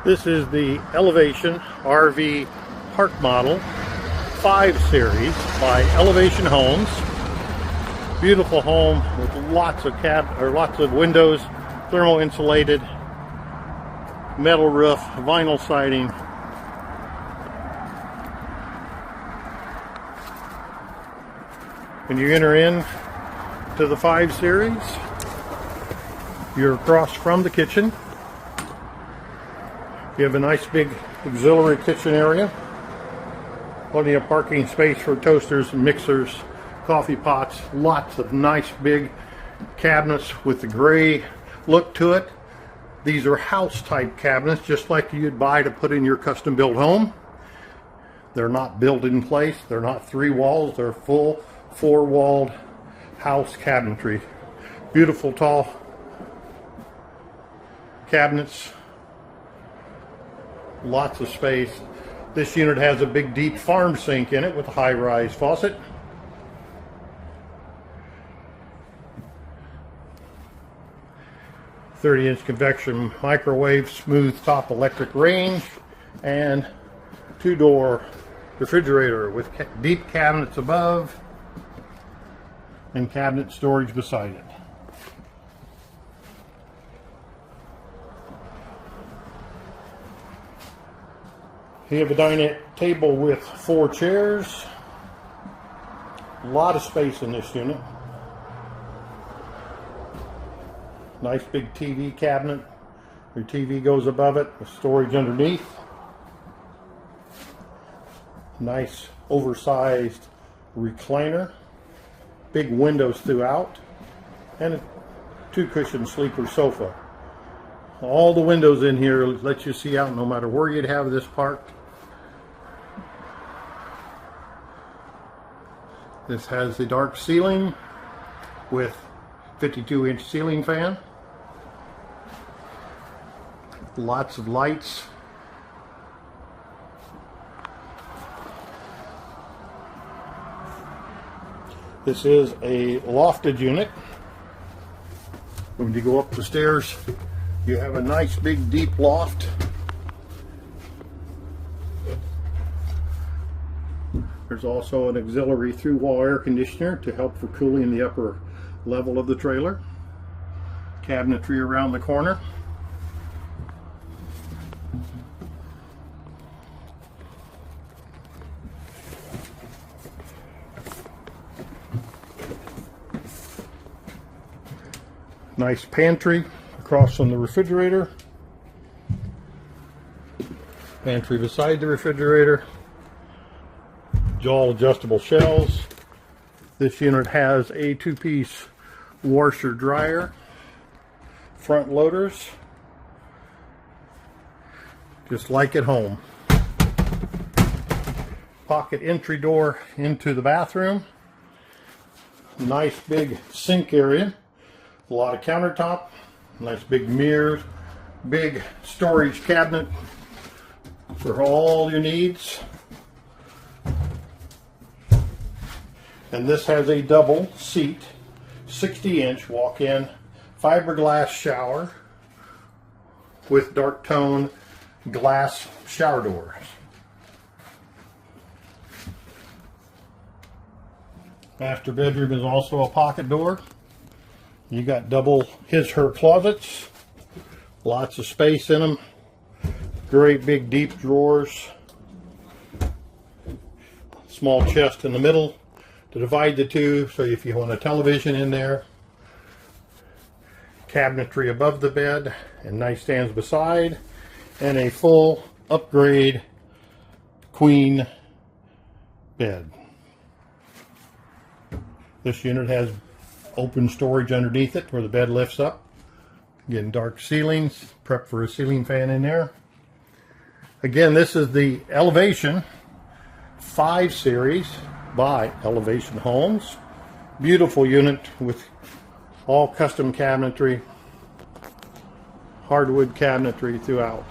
This is the Elevation RV Park Model 5 Series by Elevation Homes. Beautiful home with lots of windows, thermal insulated, metal roof, vinyl siding. When you enter in to the 5 Series, you're across from the kitchen. You have a nice big auxiliary kitchen area. Plenty of parking space for toasters, mixers, coffee pots. Lots of nice big cabinets with the gray look to it. These are house type cabinets, just like you'd buy to put in your custom built home. They're not built in place. They're not 3 walls. They're full 4-walled house cabinetry. Beautiful tall cabinets. Lots of space. This unit has a big deep farm sink in it with a high-rise faucet. .30-inch convection microwave, smooth top electric range, and 2-door refrigerator with deep cabinets above and cabinet storage beside it. You have a dinette table with 4 chairs. A lot of space in this unit. Nice big TV cabinet. Your TV goes above it with storage underneath. Nice oversized recliner. Big windows throughout. And a 2-cushion sleeper sofa. All the windows in here let you see out no matter where you'd have this parked. This has the dark ceiling with 52-inch ceiling fan. Lots of lights. This is a lofted unit. When you go up the stairs, you have a nice big deep loft. There's also an auxiliary through-wall air conditioner to help for cooling the upper level of the trailer. Cabinetry around the corner. Nice pantry across from the refrigerator. Pantry beside the refrigerator. All adjustable shelves. This unit has a 2-piece washer dryer, front loaders, just like at home. Pocket entry door into the bathroom. Nice big sink area. A lot of countertop. Nice big mirrors. Big storage cabinet for all your needs. And this has a double seat, 60-inch walk-in fiberglass shower with dark tone glass shower doors. Master bedroom is also a pocket door. You got double his/her closets, lots of space in them, great big deep drawers, small chest in the middle to divide the two, so if you want a television in there, cabinetry above the bed and nightstands beside, and a full upgrade queen bed. This unit has open storage underneath it where the bed lifts up. Again, dark ceilings, prep for a ceiling fan in there. Again, this is the Elevation 5 Series by Elevation Homes. Beautiful unit with all custom cabinetry, hardwood cabinetry throughout.